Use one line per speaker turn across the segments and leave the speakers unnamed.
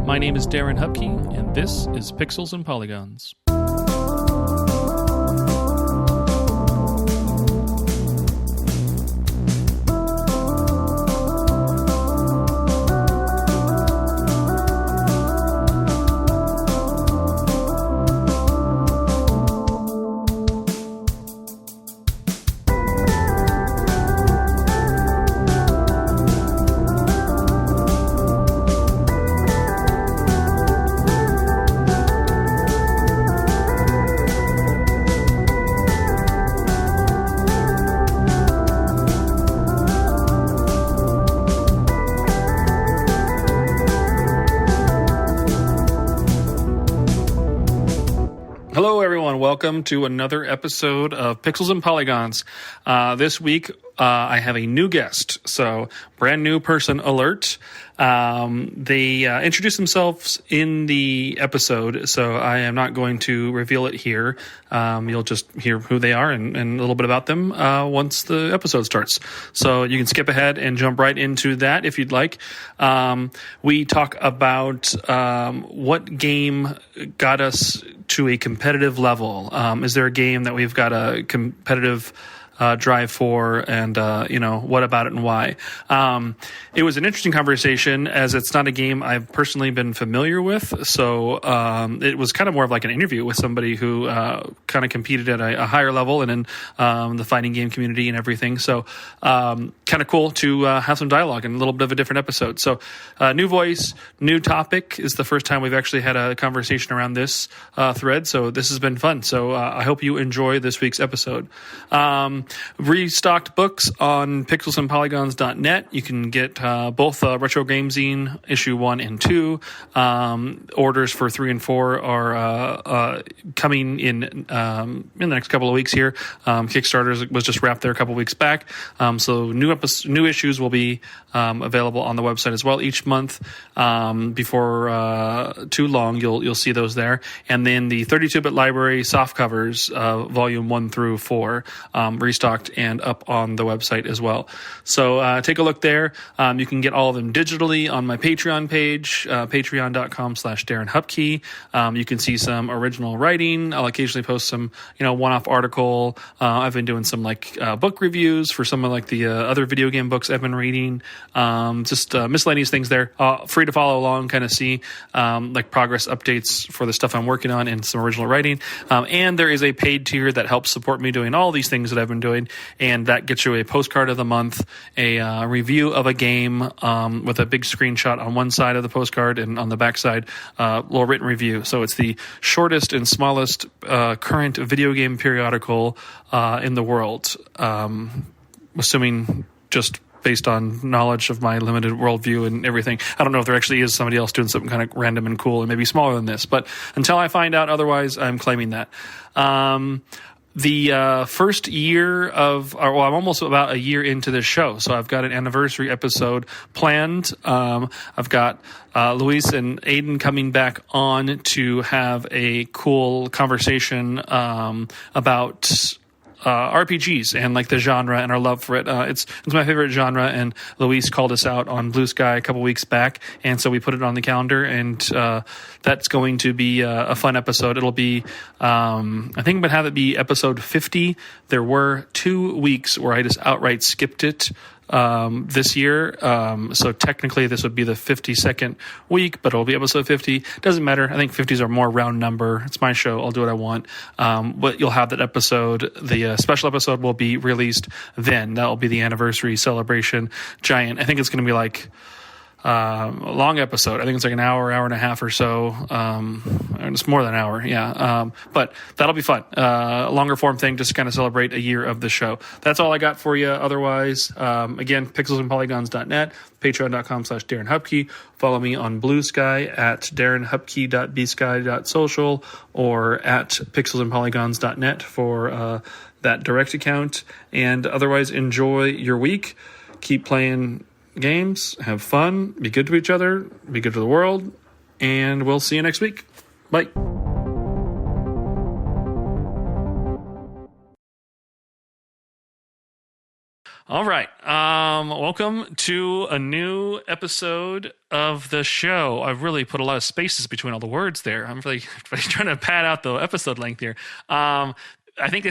My name is Darren Hupke, and this is Pixels and Polygons. Hello, everyone. Welcome to another episode of Pixels and Polygons. This week, I have a new guest, so brand new person alert. They introduced themselves in the episode, so I am not going to reveal it here. You'll just hear who they are and a little bit about them once the episode starts. So you can skip ahead and jump right into that if you'd like. We talk about what game got us to a competitive level. Is there a game that we've got a competitive drive for, and what about it and why? It was an interesting conversation, as it's not a game I've personally been familiar with, so it was kind of more of like an interview with somebody who kind of competed at a higher level and in the fighting game community and everything. So kind of cool to have some dialogue and a little bit of a different episode. So new voice, new topic is the first time we've actually had a conversation around this thread, so this has been fun. So I hope you enjoy this week's episode. Restocked books on pixelsandpolygons.net. You can get both Retro Game Zine issue 1 and 2. Orders for 3 and 4 are coming in the next couple of weeks here. Kickstarter was just wrapped there a couple of weeks back. So new issues will be available on the website as well each month. Before too long, you'll see those there. And then the 32-bit library soft covers, volume 1 through 4, restocked and up on the website as well. So take a look there. You can get all of them digitally on my Patreon page, patreon.com/Darren Hupke. You can see some original writing. I'll occasionally post some, one-off article. I've been doing some book reviews for some of the other video game books I've been reading. Just miscellaneous things there. Free to follow along, kind of see progress updates for the stuff I'm working on and some original writing. And there is a paid tier that helps support me doing all these things that I've been doing, and that gets you a postcard of the month, a review of a game with a big screenshot on one side of the postcard, and on the back side, a little written review. So it's the shortest and smallest current video game periodical in the world, assuming just based on knowledge of my limited worldview and everything. I don't know if there actually is somebody else doing something kind of random and cool and maybe smaller than this, but until I find out otherwise, I'm claiming that. The first year I'm almost about a year into this show, so I've got an anniversary episode planned. I've got Luis and Aiden coming back on to have a cool conversation about RPGs and the genre and our love for it. It's my favorite genre, and Luis called us out on Blue Sky a couple weeks back, and so we put it on the calendar, and that's going to be a fun episode. It'll be, I think I'm going to have it be episode 50. There were 2 weeks where I just outright skipped it this year. So technically this would be the 52nd week, but it'll be episode 50. Doesn't matter. I think 50s are more round number. It's my show. I'll do what I want. But you'll have that episode. The special episode will be released then. That'll be the anniversary celebration giant. I think it's going to be a long episode. I think it's an hour and a half or so. It's more than an hour, yeah. But that'll be fun. A longer form thing, just to kind of celebrate a year of the show. That's all I got for you. Otherwise, again, pixelsandpolygons.net, patreon.com/Darren Hupke. Follow me on Blue Sky at darrenhupke.bsky.social or at pixelsandpolygons.net for that direct account. And otherwise, enjoy your week. Keep playing games, have fun, be good to each other, be good to the world, and we'll see you next week. Bye. All right. Welcome to a new episode of the show. I've really put a lot of spaces between all the words there. I'm really trying to pad out the episode length here. I think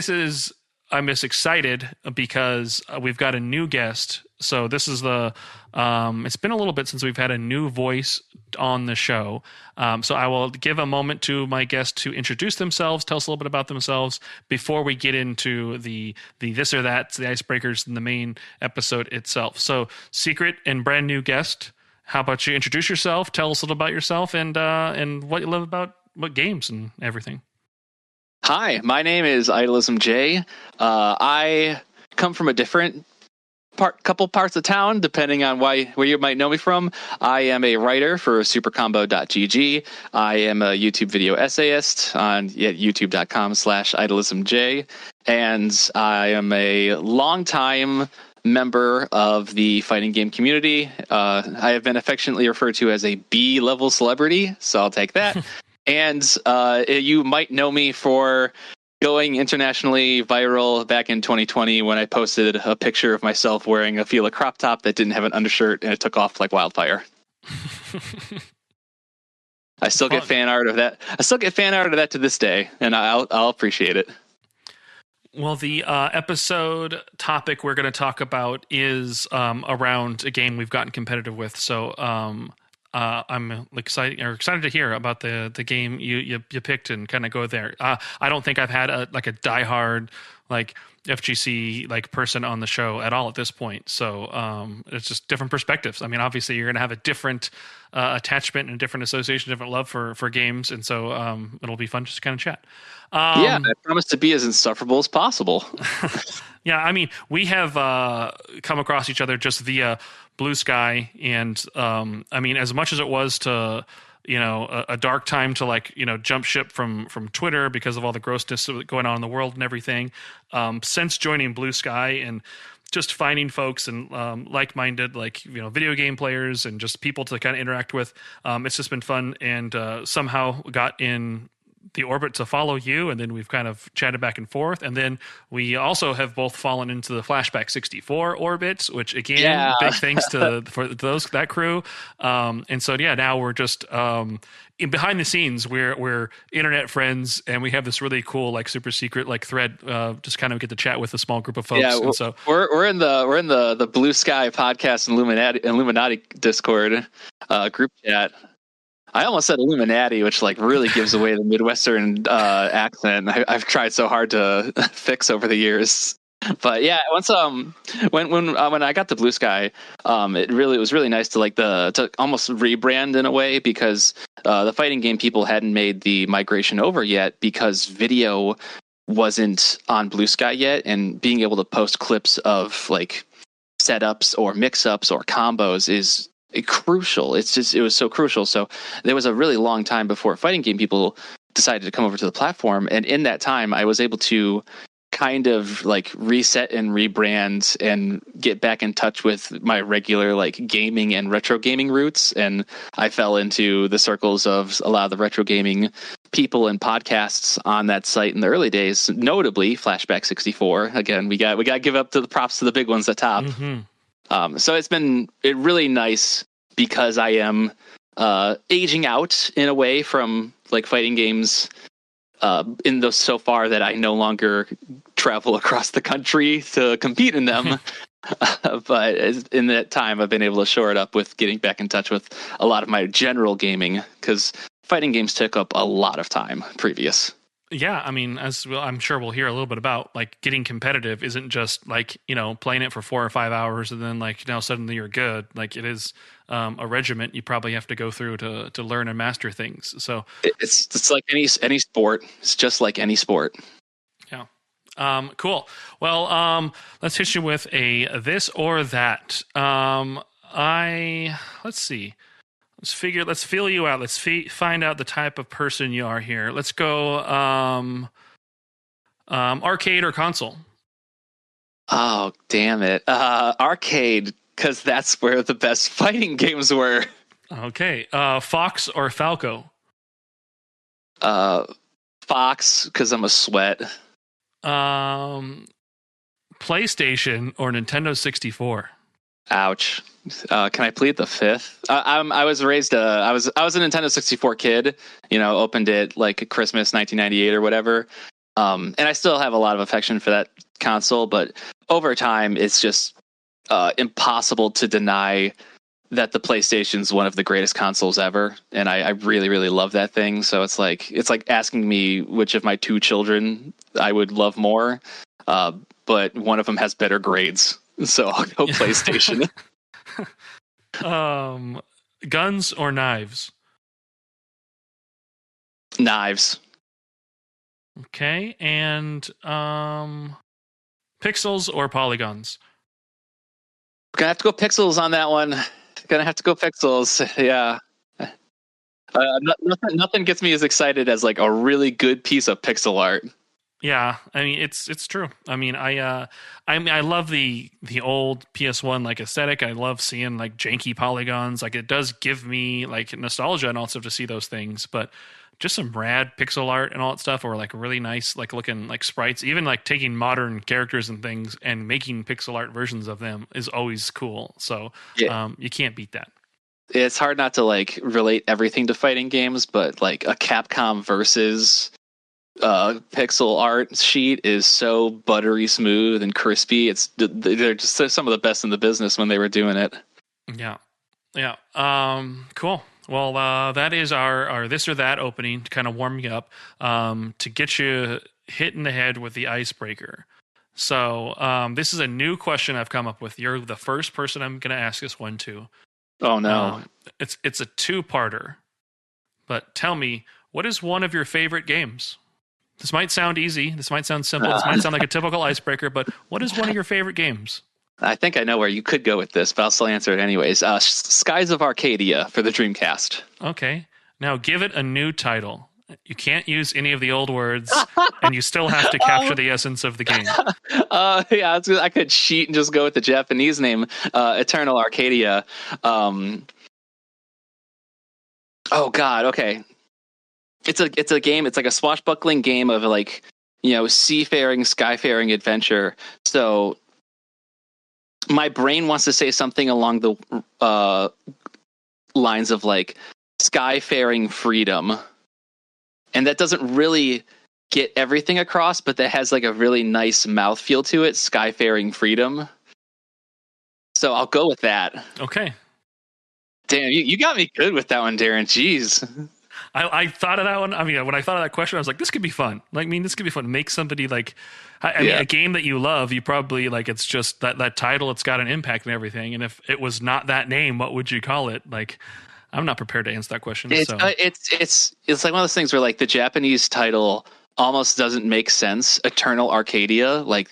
I'm just excited because we've got a new guest. So this is it's been a little bit since we've had a new voice on the show. So I will give a moment to my guest to introduce themselves, tell us a little bit about themselves before we get into the this or that, the icebreakers, and the main episode itself. So secret and brand new guest, how about you introduce yourself, tell us a little about yourself and what you love about what games and everything.
Hi, my name is IdolismJ. I come from a different couple parts of town, depending on where you might know me from. I am a writer for supercombo.gg. I am a YouTube video essayist on youtube.com/idolismj. And I am a longtime member of the fighting game community. I have been affectionately referred to as a B-level celebrity, so I'll take that. And you might know me for going internationally viral back in 2020 when I posted a picture of myself wearing a Fila crop top that didn't have an undershirt, and it took off like wildfire. I still get fan art of that. I still get fan art of that to this day, and I'll appreciate it.
Well, the episode topic we're going to talk about is around a game we've gotten competitive with. So I'm excited to hear about the game you picked and kind of go there. I don't think I've had a diehard FGC person on the show at all at this point. So it's just different perspectives. I mean, obviously you're going to have a different attachment and a different association, different love for games. And so it'll be fun just to kind of chat.
I promise to be as insufferable as possible.
Yeah, I mean, we have come across each other just via Blue Sky, and I mean, as much as it was to a dark time to jump ship from Twitter because of all the grossness going on in the world and everything, since joining Blue Sky and just finding folks and like-minded video game players and just people to kind of interact with, it's just been fun, and somehow got in the orbit to follow you, and then we've kind of chatted back and forth, and then we also have both fallen into the Flashback 64 orbits, which again, big thanks to that crew, and so now we're just behind the scenes, we're internet friends, and we have this really cool super secret thread, just kind of get to chat with a small group of folks.
Yeah,
and so
we're in the Blue Sky podcast Illuminati Discord group chat. I almost said Illuminati, which really gives away the Midwestern accent. I've tried so hard to fix over the years. But yeah, once when I got to Blue Sky, it was really nice to to almost rebrand in a way, because the fighting game people hadn't made the migration over yet because video wasn't on Blue Sky yet, and being able to post clips of setups or mix-ups or combos is crucial. It was so crucial. So there was a really long time before fighting game people decided to come over to the platform, and in that time I was able to kind of reset and rebrand and get back in touch with my regular gaming and retro gaming roots, and I fell into the circles of a lot of the retro gaming people and podcasts on that site in the early days, notably Flashback 64. Again, we got to give up to the props to the big ones at top.
Mm-hmm.
So it's been really nice because I am aging out in a way from fighting games in those so far that I no longer travel across the country to compete in them. But in that time, I've been able to shore it up with getting back in touch with a lot of my general gaming, because fighting games took up a lot of time previous.
Yeah, I mean, I'm sure we'll hear a little bit about, getting competitive isn't just playing it for 4 or 5 hours and then now suddenly you're good. It is a regiment you probably have to go through to learn and master things. So
it's like any sport. It's just like any sport.
Yeah. Cool. Well, let's hit you with a this or that. Let's see. Let's feel you out. Let's find out the type of person you are here. Let's go arcade or console.
Oh, damn it. Arcade, because that's where the best fighting games were.
Okay. Fox or Falco?
Fox, because I'm a sweat.
PlayStation or Nintendo 64?
Ouch. Can I plead the fifth? I was raised. I was a Nintendo 64 kid. Opened it like Christmas 1998 or whatever. And I still have a lot of affection for that console, but over time, it's just impossible to deny that the PlayStation is one of the greatest consoles ever, and I really, really love that thing. So it's like asking me which of my two children I would love more, but one of them has better grades, so I'll go PlayStation.
Guns or knives?
Knives.
Okay, and pixels or polygons?
Gonna have to go pixels on that one. Gonna have to go pixels. Yeah. Nothing gets me as excited as like a really good piece of pixel art.
Yeah, I mean it's true. I mean I love the old PS1 like aesthetic. I love seeing like janky polygons. Like it does give me like nostalgia and also to see those things, but just some rad pixel art and all that stuff, or like really nice like looking like sprites, even like taking modern characters and things and making pixel art versions of them is always cool. So you can't beat that.
It's hard not to like relate everything to fighting games, but like a Capcom versus pixel art sheet is so buttery smooth and crispy. They're just some of the best in the business when they were doing it.
Yeah. Cool. Well, that is our this or that opening to kind of warm you up, to get you hit in the head with the icebreaker. So this is a new question I've come up with. You're the first person I'm going to ask this one to.
Oh no!
It's a two-parter. But tell me, what is one of your favorite games? This might sound easy. This might sound simple. This might sound like a typical icebreaker. But what is one of your favorite games?
I think I know where you could go with this, but I'll still answer it anyways. Skies of Arcadia for the Dreamcast.
Okay. Now give it a new title. You can't use any of the old words, and you still have to capture the essence of the game.
Yeah, I could cheat and just go with the Japanese name, Eternal Arcadia. Oh God, okay. It's a game. It's like a swashbuckling game of like seafaring, skyfaring adventure. So my brain wants to say something along the lines of like skyfaring freedom, and that doesn't really get everything across, but that has like a really nice mouthfeel to it. Skyfaring freedom. So I'll go with that.
Okay.
Damn, you got me good with that one, Darren. Jeez.
I thought of that one. I mean, when I thought of that question, I was like, this could be fun. Like, I mean, this could be fun. Make somebody like, I mean, a game that you love, you probably like, it's just that title, it's got an impact and everything. And if it was not that name, what would you call it? Like, I'm not prepared to answer that question.
It's like one of those things where like the Japanese title almost doesn't make sense. Eternal Arcadia, like,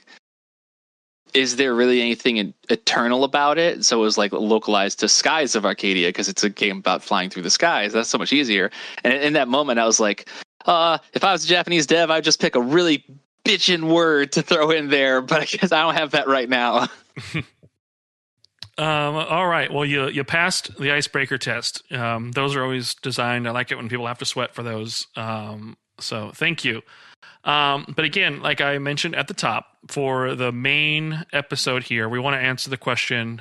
is there really anything eternal about it? So it was like localized to Skies of Arcadia because it's a game about flying through the skies. That's so much easier. And in that moment, I was like, if I was a Japanese dev, I'd just pick a really bitchin' word to throw in there. But I guess I don't have that right now.
All right. Well, you passed the icebreaker test. Those are always designed. I like it when people have to sweat for those. So thank you. But again, like I mentioned at the top, for the main episode here, we want to answer the question,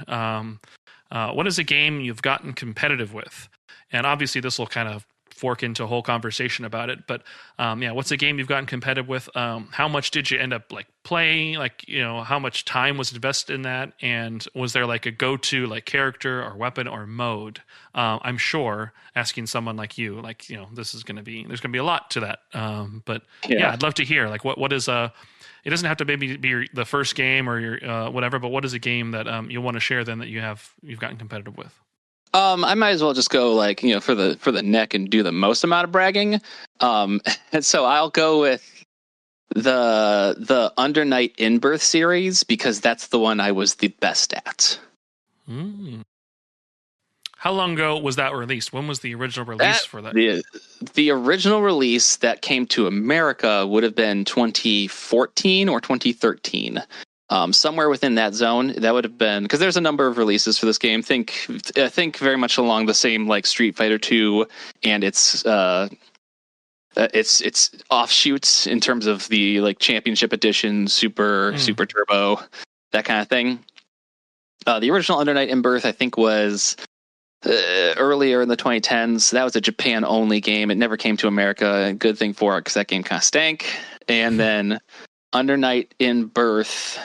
what is a game you've gotten competitive with? And obviously this will kind of fork into a whole conversation about it. But what's a game you've gotten competitive with? How much did you end up like playing? Like, how much time was invested in that? And was there like a go-to like character or weapon or mode? I'm sure asking someone like you, like, there's going to be a lot to that. But I'd love to hear like what is it doesn't have to maybe be the first game or your whatever, but what is a game that you want to share then that you've gotten competitive with?
I might as well just go like, for the neck and do the most amount of bragging. And so I'll go with the Under Night In-Birth series because that's the one I was the best at.
How long ago was that released? When was the original release for that?
The original release that came to America would have been 2014 or 2013. Somewhere within that zone, that would have been, because there's a number of releases for this game. Think very much along the same like Street Fighter 2 and its offshoots in terms of the like Championship Edition, Super Turbo, that kind of thing. The original Under Night in Birth, I think, was earlier in the 2010s. That was a Japan-only game. It never came to America. A good thing for it, because that game kind of stank. And then Under Night in Birth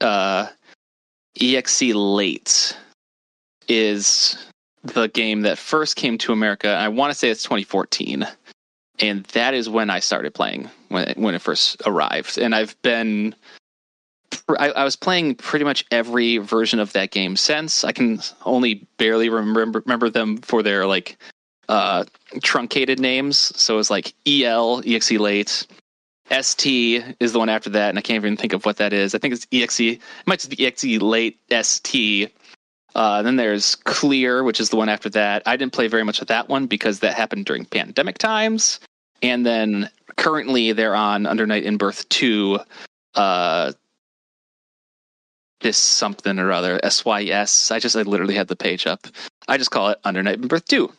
EXE Late is the game that first came to America. I want to say it's 2014. And that is when I started playing, when it first arrived. And I was playing pretty much every version of that game since. I can only barely remember them for their like truncated names. So it's like EL, EXE Late. ST is the one after that, and I can't even think of what that is. I think it's EXE. It might just be EXE Late ST. Then there's Clear, which is the one after that. I didn't play very much of that one because that happened during pandemic times. And then currently they're on Under Night in Birth 2. This something or other, SYS. I literally had the page up. I just call it Under Night in Birth 2.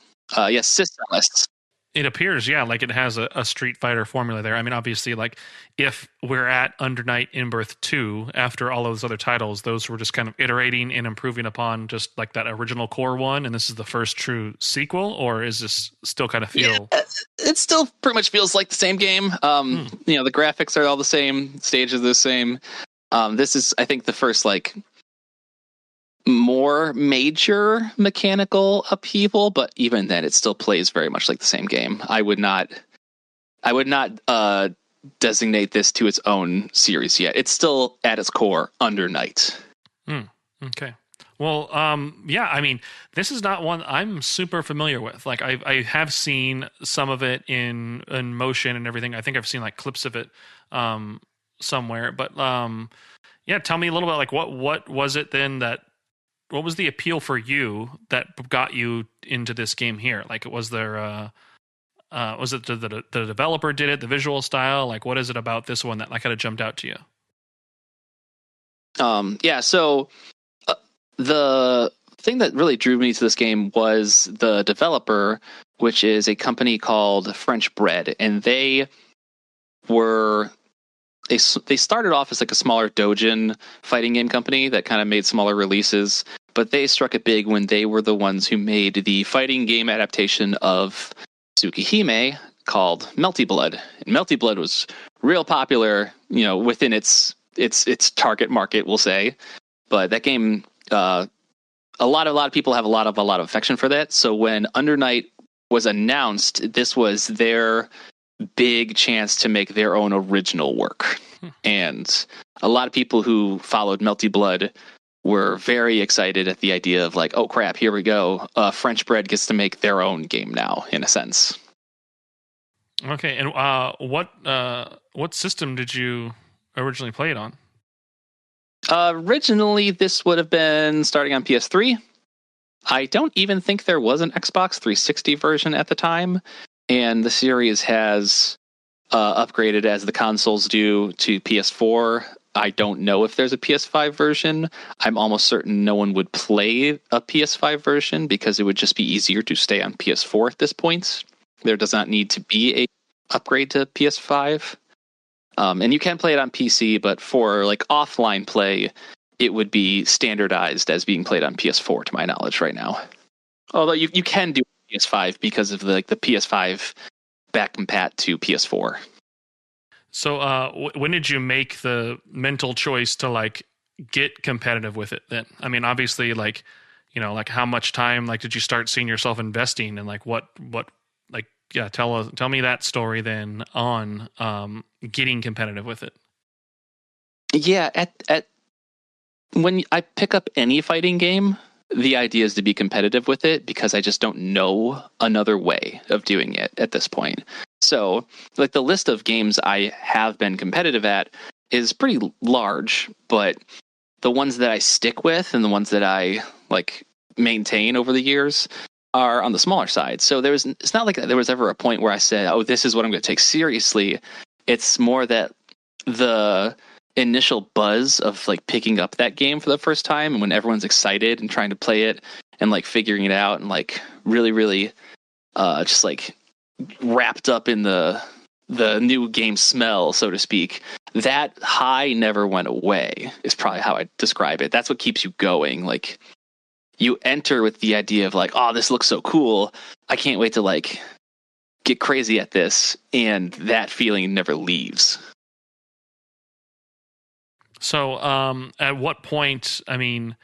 Yes, system lists.
It appears, yeah, like it has a Street Fighter formula there. I mean, obviously, like, if we're at Under Night in Birth 2, after all those other titles, those were just kind of iterating and improving upon just like that original core one, and this is the first true sequel, or is this still kind of feel...
Yeah, it still pretty much feels like the same game. You know, the graphics are all the same, stages are the same. This is, I think, the first, like, more major mechanical upheaval, but even then it still plays very much like the same game. I would not designate this to its own series yet. It's still at its core Under Night.
Okay. Well, yeah, I mean, this is not one I'm super familiar with. Like, I have seen some of it in motion and everything. I think I've seen like clips of it somewhere, but yeah, tell me a little bit, like, what was it then what was the appeal for you that got you into this game here? Like, was there, was it the developer did it, the visual style? Like, what is it about this one that like kind of jumped out to you?
Yeah, so the thing that really drew me to this game was the developer, which is a company called French Bread, and they started off as like a smaller doujin fighting game company that kind of made smaller releases, but they struck it big when they were the ones who made the fighting game adaptation of Tsukihime called Melty Blood. And Melty Blood was real popular, you know, within its target market, we'll say. But that game, a lot of people have a lot of affection for that. So when Under Night was announced, this was their big chance to make their own original work. And a lot of people who followed Melty Blood were very excited at the idea of like, oh crap, here we go. French Bread gets to make their own game now, in a sense.
Okay, and what system did you originally play it on?
Originally, this would have been starting on PS3. I don't even think there was an Xbox 360 version at the time. And the series has upgraded as the consoles do to PS4. I don't know if there's a PS5 version. I'm almost certain no one would play a PS5 version because it would just be easier to stay on PS4 at this point. There does not need to be a upgrade to PS5. And you can play it on PC, but for like offline play, it would be standardized as being played on PS4 to my knowledge right now. Although you can do PS5 because of the PS5 back compat to PS4.
So when did you make the mental choice to like get competitive with it then? I mean, obviously, like, you know, like how much time like did you start seeing yourself investing, and like what like, yeah, tell me that story then on getting competitive with it.
Yeah, at when I pick up any fighting game, the idea is to be competitive with it because I just don't know another way of doing it at this point. So, like, the list of games I have been competitive at is pretty large, but the ones that I stick with and the ones that I like maintain over the years are on the smaller side. So it's not like there was ever a point where I said, oh, this is what I'm going to take seriously. It's more that the initial buzz of like picking up that game for the first time, and when everyone's excited and trying to play it and like figuring it out and like really just like wrapped up in the new game smell, so to speak, that high never went away is probably how I describe it. That's what keeps you going. Like, you enter with the idea of like, oh, this looks so cool. I can't wait to like get crazy at this. And that feeling never leaves.
So, at what point, I mean,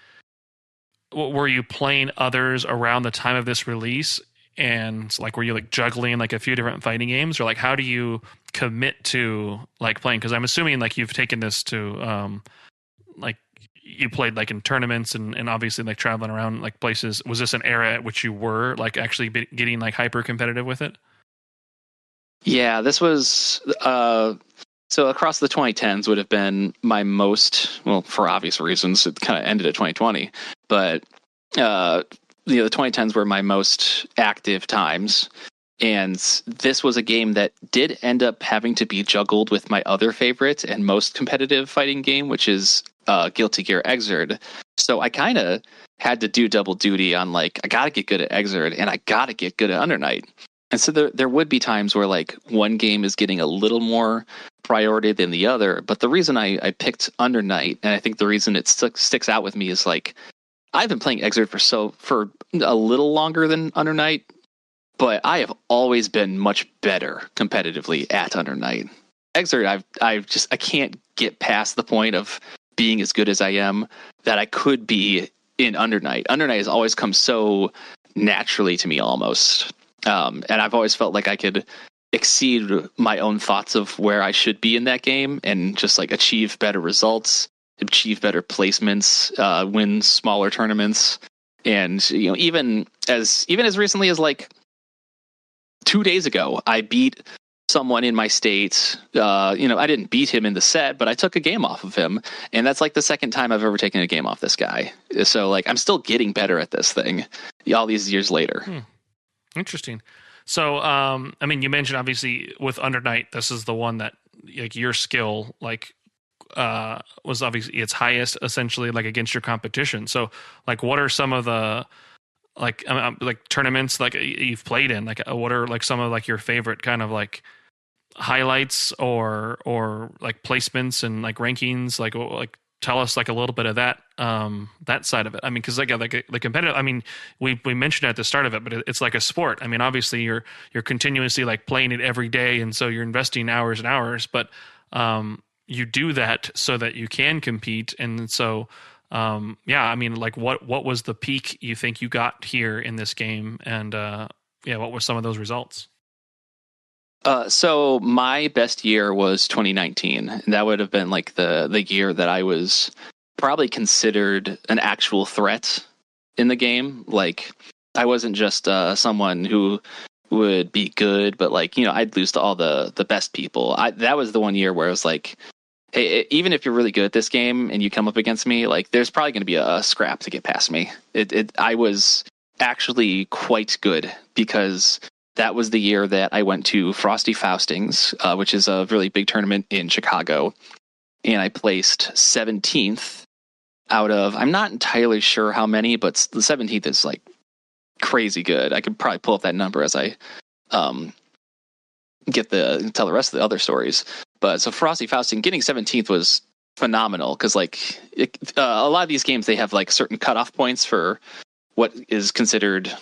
were you playing others around the time of this release? And like, were you like juggling like a few different fighting games, or like, how do you commit to like playing? Because I'm assuming like you've taken this to like you played like in tournaments and obviously like traveling around like places. Was this an era at which you were like actually getting like hyper competitive with it?
Yeah, this was so across the 2010s would have been my most, well, for obvious reasons. It kind of ended at 2020, but the 2010s were my most active times. And this was a game that did end up having to be juggled with my other favorite and most competitive fighting game, which is Guilty Gear Xrd. So I kind of had to do double duty on like, I got to get good at Xrd and I got to get good at Under Night. And so there would be times where like one game is getting a little more priority than the other. But the reason I picked Under Night, and I think the reason it sticks out with me, is like I've been playing Xrd for a little longer than Under Night, but I have always been much better competitively at Under Night. Xrd, I can't get past the point of being as good as I am that I could be in Under Night. Under Night has always come so naturally to me almost. And I've always felt like I could exceed my own thoughts of where I should be in that game and just like achieve better results, achieve better placements, win smaller tournaments. And, you know, even as recently as like 2 days ago, I beat someone in my state. I didn't beat him in the set, but I took a game off of him. And that's like the second time I've ever taken a game off this guy. So like, I'm still getting better at this thing all these years later.
Interesting. So, I mean, you mentioned obviously with Under Night, this is the one that like your skill like was obviously its highest essentially like against your competition. So, like, what are some of the like tournaments like you've played in? Like, what are like some of like your favorite kind of like highlights or like placements and like rankings? Like tell us like a little bit of that that side of it. I mean, because like the competitive. I mean, we mentioned it at the start of it, but it's like a sport. I mean, obviously you're continuously like playing it every day, and so you're investing hours and hours. But you do that so that you can compete, and so yeah. I mean, like what was the peak you think you got here in this game, and what were some of those results?
So my best year was 2019. And that would have been like the year that I was probably considered an actual threat in the game. Like I wasn't just someone who would be good, but like, you know, I'd lose to all the best people. That was the one year where it was like, hey, even if you're really good at this game and you come up against me, like there's probably going to be a scrap to get past me. I was actually quite good because that was the year that I went to Frosty Faustings, which is a really big tournament in Chicago. And I placed 17th out of, I'm not entirely sure how many, but the 17th is like crazy good. I could probably pull up that number as I tell the rest of the other stories. But so Frosty Fausting, getting 17th was phenomenal because like a lot of these games, they have like certain cutoff points for what is considered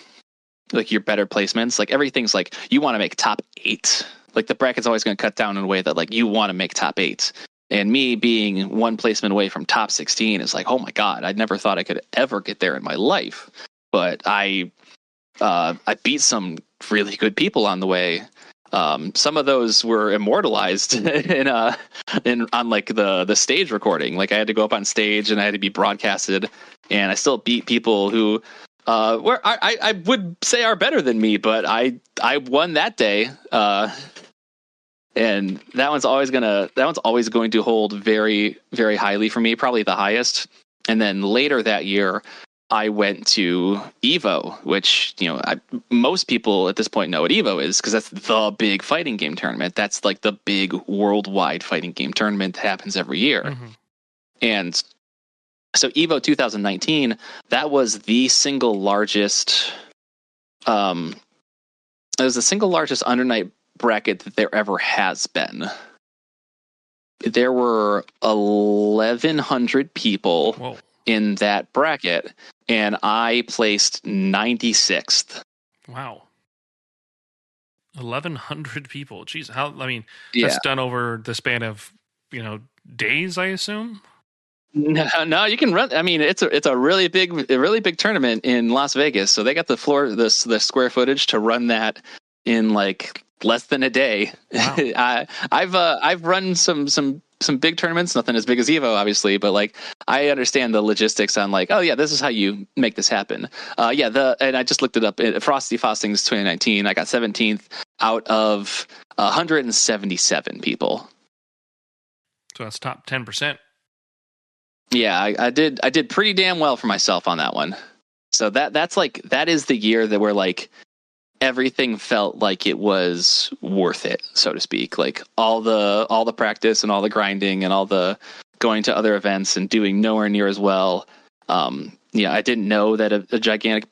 like your better placements. Like everything's like you want to make top 8. Like the bracket's always going to cut down in a way that like you want to make top 8. And me being one placement away from top 16 is like, oh my god, I never thought I could ever get there in my life. But I beat some really good people on the way. Some of those were immortalized in on like the stage recording. Like I had to go up on stage and I had to be broadcasted, and I still beat people who where I would say are better than me, but I won that day. And that one's always going to hold very, very highly for me, probably the highest. And then later that year, I went to Evo, which, you know, most people at this point know what Evo is because that's the big fighting game tournament. That's like the big worldwide fighting game tournament that happens every year. Mm-hmm. And so Evo 2019, that was the single largest, it was the single largest Under Night bracket that there ever has been. there were 1,100 people
Whoa.
in that bracket, and I placed 96th.
Wow. 1,100 people. Jeez, how? I mean,
Yeah.
that's done over the span of days, I assume.
No, you can run. I mean, it's a really big tournament in Las Vegas, so they got the square footage to run that in like less than a day.
Wow.
I've run some big tournaments, nothing as big as Evo, obviously, but like I understand the logistics on like, oh yeah, this is how you make this happen. And I just looked it up. Frosty Fostings 2019, I got 17th out of 177 people.
So that's top 10%.
Yeah, I did pretty damn well for myself on that one. So that is the year that where like everything felt like it was worth it, so to speak. Like all the practice and all the grinding and all the going to other events and doing nowhere near as well. I didn't know that a gigantic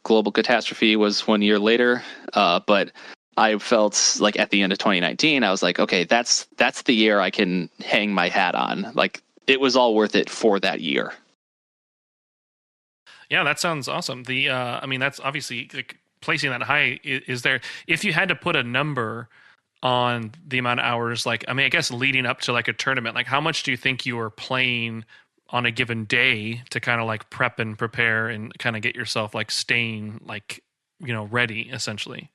global catastrophe was 1 year later, but I felt like at the end of 2019, I was like, okay, that's the year I can hang my hat on. Like it was all worth it for that year.
Yeah, that sounds awesome. I mean, that's obviously like, placing that high is there. If you had to put a number on the amount of hours, like, I mean, I guess leading up to like a tournament, like how much do you think you were playing on a given day to kind of like prep and prepare and kind of get yourself like staying like, ready essentially?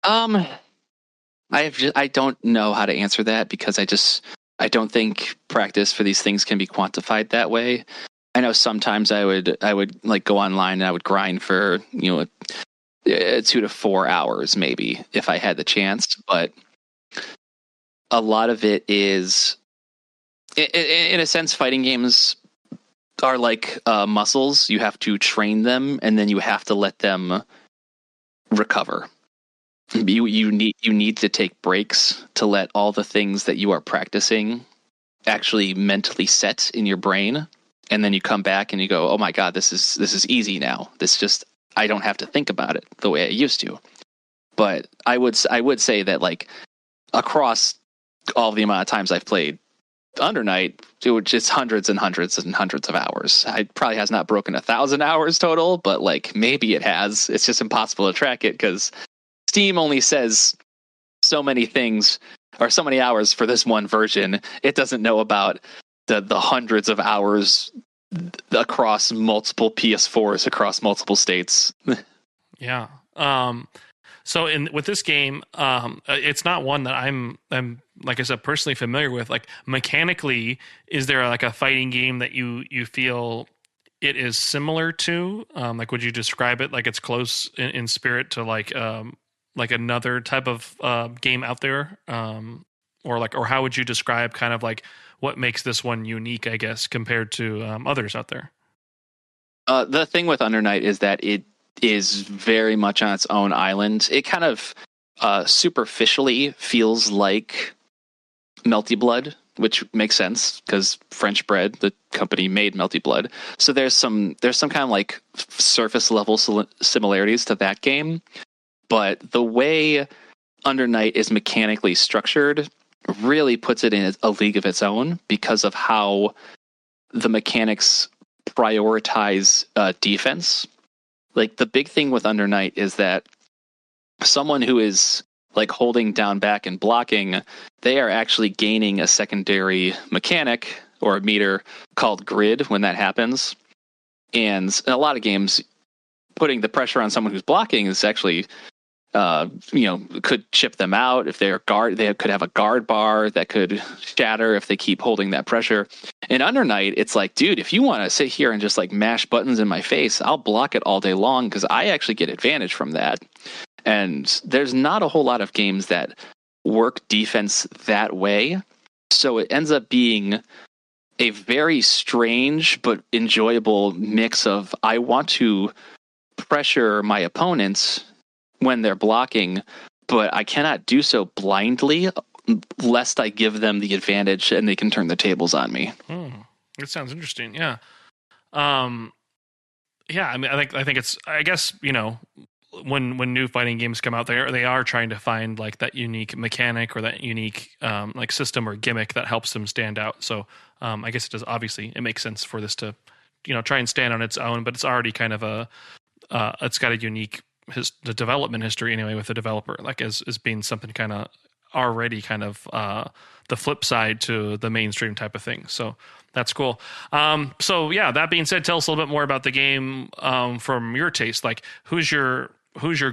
I don't know how to answer that because I don't think practice for these things can be quantified that way. I know sometimes I would like go online and I would grind for 2 to 4 hours maybe if I had the chance, but a lot of it is in a sense fighting games are like muscles. You have to train them and then you have to let them recover. You need to take breaks to let all the things that you are practicing actually mentally set in your brain, and then you come back and you go, oh my god, this is easy now. I don't have to think about it the way I used to. But I would say that like across all the amount of times I've played Under Night, it was just hundreds and hundreds and hundreds of hours. It probably has not broken 1,000 hours total, but like maybe it has. It's just impossible to track it because Steam only says so many things or so many hours for this one version. It doesn't know about the hundreds of hours across multiple PS4s across multiple states.
Yeah. So with this game, it's not one that I'm like I said personally familiar with. Like mechanically, is there like a fighting game that you feel it is similar to? Like, would you describe it like it's close in spirit to like another type of game out there, or how would you describe kind of like what makes this one unique, I guess, compared to others out there?
The thing with Under Night is that it is very much on its own island. It kind of superficially feels like Melty Blood, which makes sense because French Bread, the company, made Melty Blood. So there's some kind of like surface level similarities to that game. But the way Under Night is mechanically structured really puts it in a league of its own because of how the mechanics prioritize defense. Like the big thing with Under Night is that someone who is like holding down back and blocking, they are actually gaining a secondary mechanic or a meter called grid when that happens. And in a lot of games, putting the pressure on someone who's blocking is actually could chip them out. If they're guard, they could have a guard bar that could shatter if they keep holding that pressure. In Under Night, it's like, dude, if you want to sit here and just like mash buttons in my face, I'll block it all day long because I actually get advantage from that. And there's not a whole lot of games that work defense that way. So it ends up being a very strange but enjoyable mix of I want to pressure my opponents when they're blocking, but I cannot do so blindly lest I give them the advantage and they can turn the tables on me.
That sounds interesting. Yeah. Yeah. I mean, I think it's, I guess, when new fighting games come out, they are trying to find like that unique mechanic or that unique like system or gimmick that helps them stand out. So I guess it makes sense for this to try and stand on its own, but it's already kind of it's got a unique the development history anyway with the developer, like as being something kind of already kind of the flip side to the mainstream type of thing. So that's cool. So yeah, that being said, tell us a little bit more about the game from your taste. Like who's your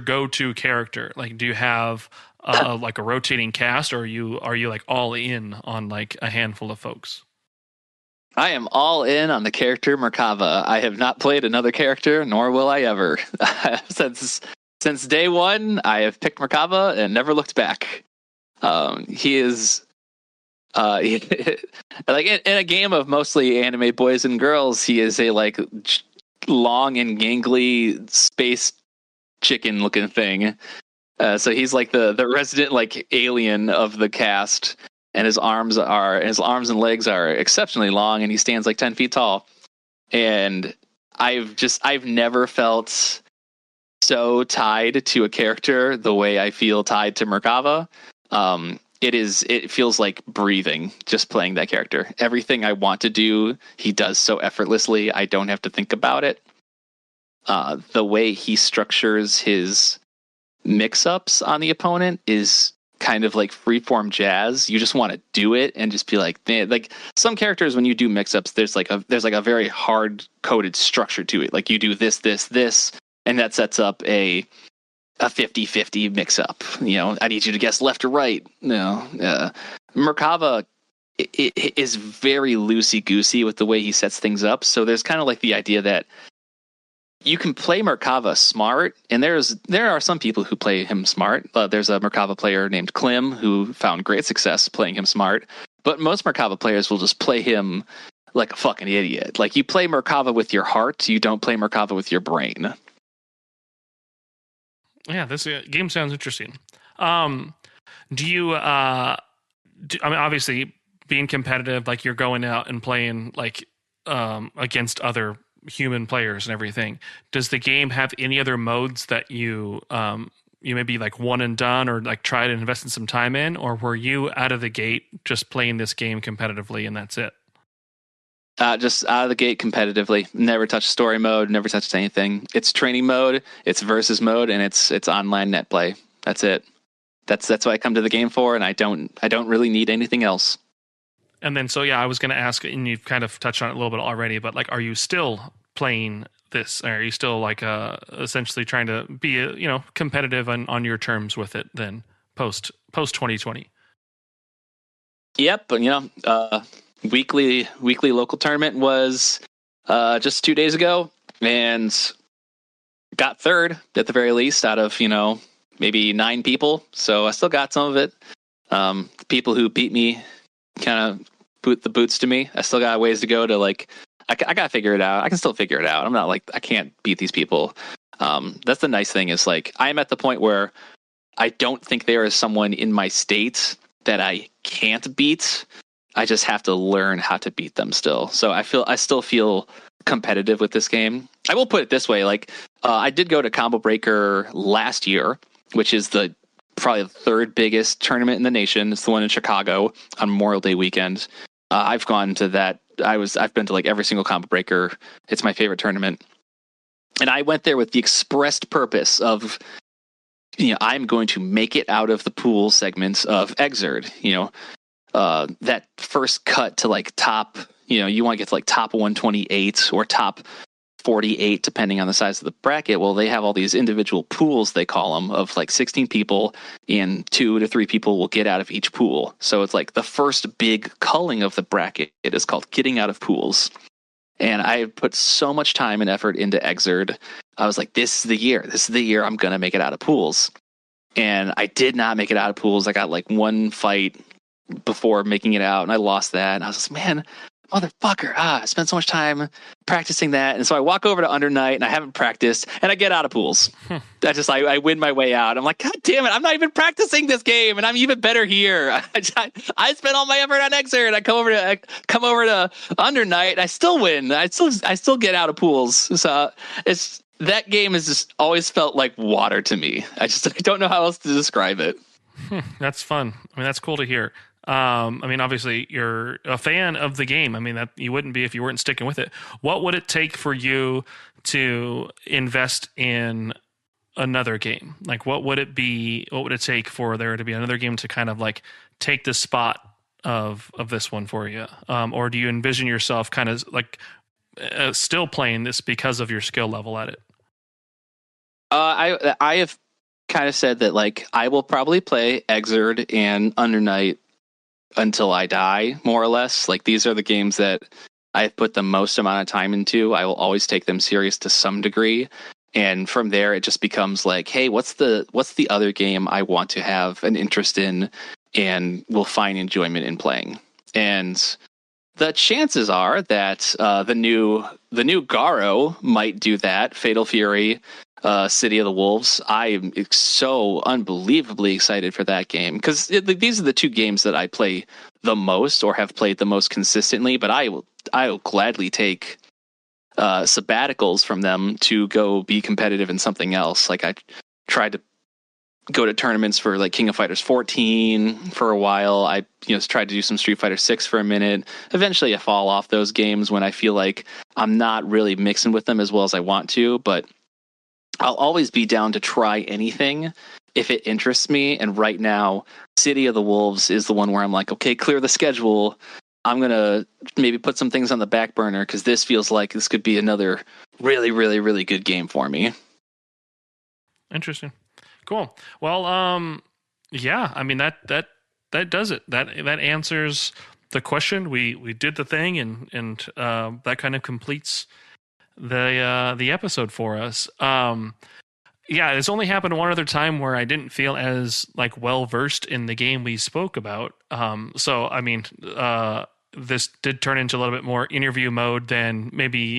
go-to character? Like, do you have like a rotating cast, or are you like all in on like a handful of folks?
I am all in on the character Merkava. I have not played another character, nor will I ever. Since day one, I have picked Merkava and never looked back. He is like in a game of mostly anime boys and girls, he is a like long and gangly space chicken looking thing. So he's like the resident like alien of the cast. And his arms and legs are exceptionally long, and he stands like 10 feet tall. And I've never felt so tied to a character the way I feel tied to Merkava. It feels like breathing just playing that character. Everything I want to do, he does so effortlessly. I don't have to think about it. The way he structures his mix-ups on the opponent is kind of like freeform jazz. You just want to do it and just be like, man, like some characters when you do mix-ups, there's like a very hard coded structure to it. Like you do this, and that sets up a 50-50 mix-up. I need you to guess left or right. Merkava is very loosey-goosey with the way he sets things up. So there's kind of like the idea that you can play Merkava smart, and there are some people who play him smart. There's a Merkava player named Klim who found great success playing him smart. But most Merkava players will just play him like a fucking idiot. Like you play Merkava with your heart, you don't play Merkava with your brain.
Yeah, this game sounds interesting. Do you? I mean, obviously, being competitive, like you're going out and playing like against other human players and everything. Does the game have any other modes that you maybe like one and done, or like try to invest in some time in, or were you out of the gate just playing this game competitively and that's it?
Just out of the gate competitively. Never touched story mode, never touched anything. It's training mode, it's versus mode, and it's online net play. That's it. That's what I come to the game for, and I don't really need anything else. And then,
so yeah, I was going to ask, and you've kind of touched on it a little bit already, but like, are you still playing this? Are you still like essentially trying to be competitive on your terms with it then post 2020?
Yep, weekly local tournament was just 2 days ago, and got third at the very least out of maybe 9 people. So I still got some of it. People who beat me kind of boot the boots to me. I still got ways to go to like. I gotta figure it out. I can still figure it out. I'm not like I can't beat these people. That's the nice thing is like I'm at the point where I don't think there is someone in my state that I can't beat. I just have to learn how to beat them still. So I still feel competitive with this game. I will put it this way: like I did go to Combo Breaker last year, which is probably the third biggest tournament in the nation. It's the one in Chicago on Memorial Day weekend. I've gone to that. I've been to like every single Combo Breaker. It's my favorite tournament. And I went there with the expressed purpose of, I'm going to make it out of the pool segments of Exerd. That first cut to like top, you want to get to like top 128 or top 48, depending on the size of the bracket. Well, they have all these individual pools, they call them, of like 16 people, and 2 to 3 people will get out of each pool. So it's like the first big culling of the bracket. It is called getting out of pools. And I put so much time and effort into Exerd. I was like, this is the year. This is the year I'm going to make it out of pools. And I did not make it out of pools. I got like one fight before making it out, and I lost that. And I was just, man, motherfucker, I spent so much time practicing that. And so I walk over to Under Night and I haven't practiced and I get out of pools. I win my way out. I'm like, God damn it, I'm not even practicing this game and I'm even better here. I spent all my effort on Exer and I come over to Under Night and I still win. I still get out of pools. So that game has just always felt like water to me. I don't know how else to describe it.
That's fun. I mean, that's cool to hear. I mean, obviously, you're a fan of the game. I mean, that you wouldn't be if you weren't sticking with it. What would it take for you to invest in another game? Like, what would it be? What would it take for there to be another game to kind of like take the spot of this one for you? Or do you envision yourself kind of like still playing this because of your skill level at it?
I have kind of said that like I will probably play Exerd and Under Night until I die, more or less. Like these are the games that I've put the most amount of time into. I will always take them serious to some degree. And from there, it just becomes like, hey, what's the other game I want to have an interest in and will find enjoyment in playing? And the chances are that the new Garo might do that. Fatal Fury, City of the Wolves. I am so unbelievably excited for that game because these are the two games that I play the most or have played the most consistently. But I will gladly take sabbaticals from them to go be competitive in something else. Like I tried to go to tournaments for like King of Fighters 14 for a while. I tried to do some Street Fighter 6 for a minute. Eventually I fall off those games when I feel like I'm not really mixing with them as well as I want to, but I'll always be down to try anything if it interests me. And right now, City of the Wolves is the one where I'm like, okay, clear the schedule. I'm going to maybe put some things on the back burner because this feels like this could be another really, really, really good game for me.
Interesting. Cool. Well, yeah, I mean, that does it. That answers the question. We did the thing and that kind of completes the episode for us. Yeah, it's only happened one other time where I didn't feel as like well versed in the game we spoke about. So I mean, this did turn into a little bit more interview mode than maybe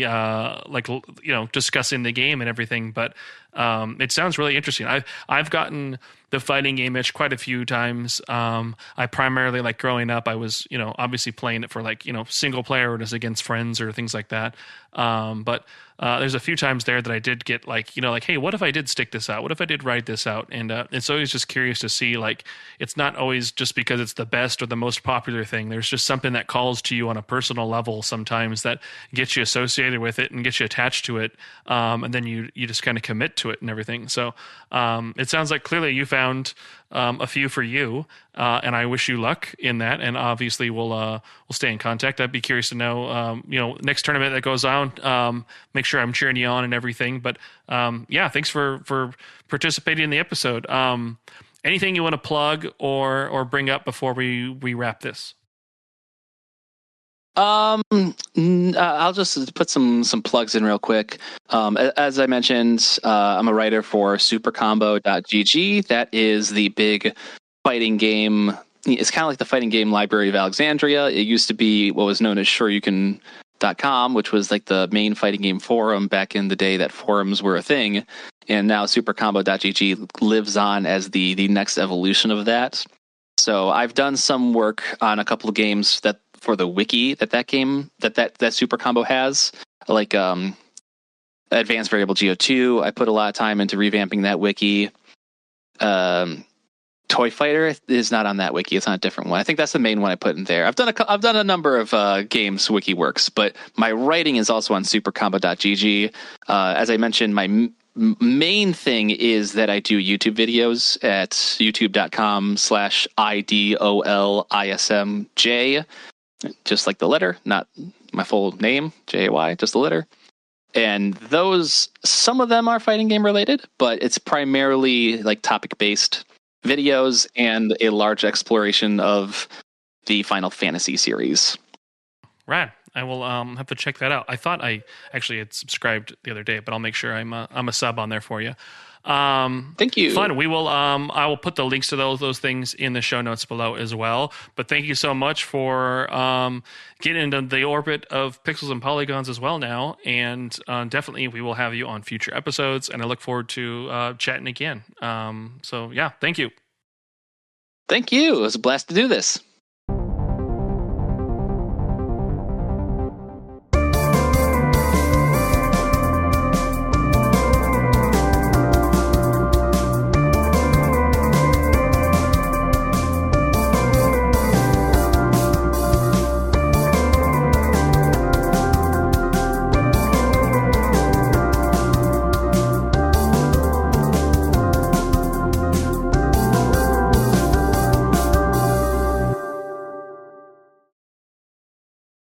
discussing the game and everything. But it sounds really interesting. I've gotten the fighting game itch quite a few times. I primarily, like growing up, I was obviously playing it for like single player or just against friends or things like that. But there's a few times there that I did get like hey, what if I did stick this out? What if I did write this out? And it's always just curious to see, like, it's not always just because it's the best or the most popular thing. There's just something that calls to you on a personal level sometimes that gets you associated with it and gets you attached to it. And then you just kind of commit to it and everything. So it sounds like clearly you found a few for you, and I wish you luck in that. And obviously we'll stay in contact. I'd be curious to know, next tournament that goes on, make sure I'm cheering you on and everything. But yeah, thanks for participating in the episode. Anything you want to plug or bring up before we wrap this?
I'll just put some plugs in real quick. As I mentioned, I'm a writer for supercombo.gg. That is the big fighting game. It's kind of like the fighting game library of Alexandria. It used to be what was known as Shoryuken.com, which was like the main fighting game forum back in the day that forums were a thing. And now supercombo.gg lives on as the next evolution of that. So I've done some work on a couple of games that for the wiki that game that Super Combo has, like Advanced Variable Geo2. I put a lot of time into revamping that wiki. Toy Fighter is not on that wiki. It's on a different one. I think that's the main one I put in there. I've done a number of games wiki works, but my writing is also on supercombo.gg. As I mentioned, my main thing is that I do YouTube videos at youtube.com/IdolismJ. Just like the letter, not my full name, Jay, just the letter. And those, some of them are fighting game related, but it's primarily like topic based videos and a large exploration of the Final Fantasy series.
Right. I will have to check that out. I thought I actually had subscribed the other day, but I'll make sure I'm a sub on there for you.
Thank you.
Fun. We will. I will put the links to those things in the show notes below as well. But thank you so much for getting into the orbit of Pixels and Polygons as well now. And definitely, we will have you on future episodes. And I look forward to chatting again. So yeah, thank you.
Thank you. It was a blast to do this.